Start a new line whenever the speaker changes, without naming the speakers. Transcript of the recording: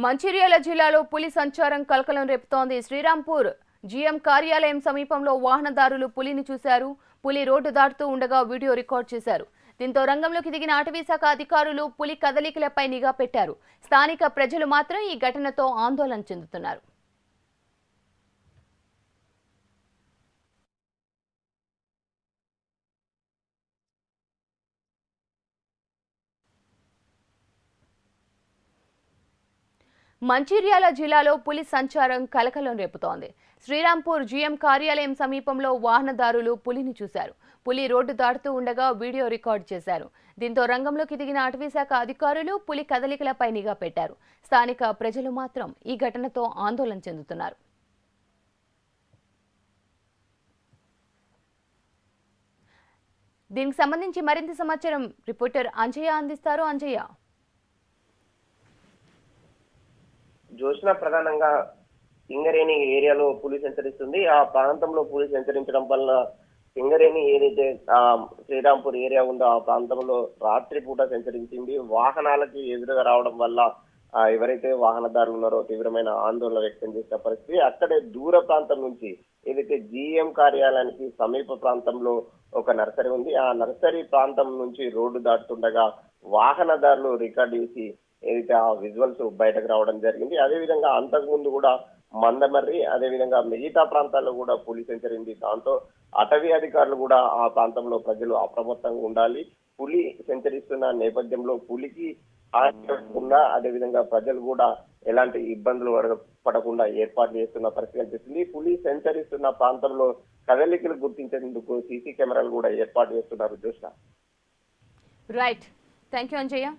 మంచిర్యాల జిల్లాలో పులి సంచారం కలకలం రేపుతోంది. శ్రీరాంపూర్ జీఎం కార్యాలయం సమీపంలో వాహనదారులు పులిని చూశారు. పులి రోడ్డు దాటుతూ ఉండగా వీడియో రికార్డ్ చేశారు. దీంతో రంగంలోకి దిగిన అటవీశాఖ అధికారులు పులి కదలికలపై నిఘా పెట్టారు. స్థానిక ప్రజలు మాత్రం ఈ ఘటనతో ఆందోళన చెందుతున్నారు. మంచిర్యాల జిల్లాలో పులి సంచారం కలకలం రేపుతోంది. శ్రీరాంపూర్ జీఎం కార్యాలయం సమీపంలో వాహనదారులు పులిని చూశారు. పులి రోడ్డు దాటుతూ ఉండగా వీడియో రికార్డు చేశారు. దీంతో రంగంలోకి దిగిన అటవీశాఖ అధికారులు పులి కదలికలపై నిఘా పెట్టారు. స్థానిక ప్రజలు మాత్రం ఈ ఘటనతో ఆందోళన చెందుతున్నారు. దీనికి సంబంధించి మరింత సమాచారం రిపోర్టర్ అంజయ్య అందిస్తారు. అంజయ్య,
జోష్న ప్రధానంగా సింగరేణి ఏరియాలో పులి సంచరిస్తుంది. ఆ ప్రాంతంలో పులి సంచరించడం వల్ల సింగరేణి ఏదైతే శ్రీరాంపూర్ ఏరియా ఉందో ఆ ప్రాంతంలో రాత్రి పూట సంచరించింది. వాహనాలకి ఎదురుగా రావడం వల్ల ఎవరైతే వాహనదారులు ఉన్నారో తీవ్రమైన ఆందోళన వ్యక్తం చేసిన పరిస్థితి. అక్కడే దూర ప్రాంతం నుంచి ఏదైతే జీఎం కార్యాలయానికి సమీప ప్రాంతంలో ఒక నర్సరీ ఉంది. ఆ నర్సరీ ప్రాంతం నుంచి రోడ్డు దాటుతుండగా వాహనదారులు రికార్డ్ చేసి ఏదైతే ఆ విజువల్స్ బయటకు రావడం జరిగింది. అదేవిధంగా అంతకుముందు కూడా మందమర్రి అదేవిధంగా మిగతా ప్రాంతాల్లో కూడా పులి సంచరింది. దాంతో అటవీ అధికారులు కూడా ఆ ప్రాంతంలో ప్రజలు అప్రమత్తంగా ఉండాలి. పులి సంచరిస్తున్న నేపథ్యంలో పులికి ఆకుండా అదేవిధంగా ప్రజలు కూడా ఎలాంటి ఇబ్బందులు పడకుండా ఏర్పాటు చేస్తున్న పరిస్థితి కనిపిస్తుంది. పులి సంచరిస్తున్న ప్రాంతంలో కదలికలు గుర్తించేందుకు సీసీ కెమెరాలు కూడా ఏర్పాటు చేస్తున్నారు. చూసిన
రైట్, థ్యాంక్ యూ అంజయ్య.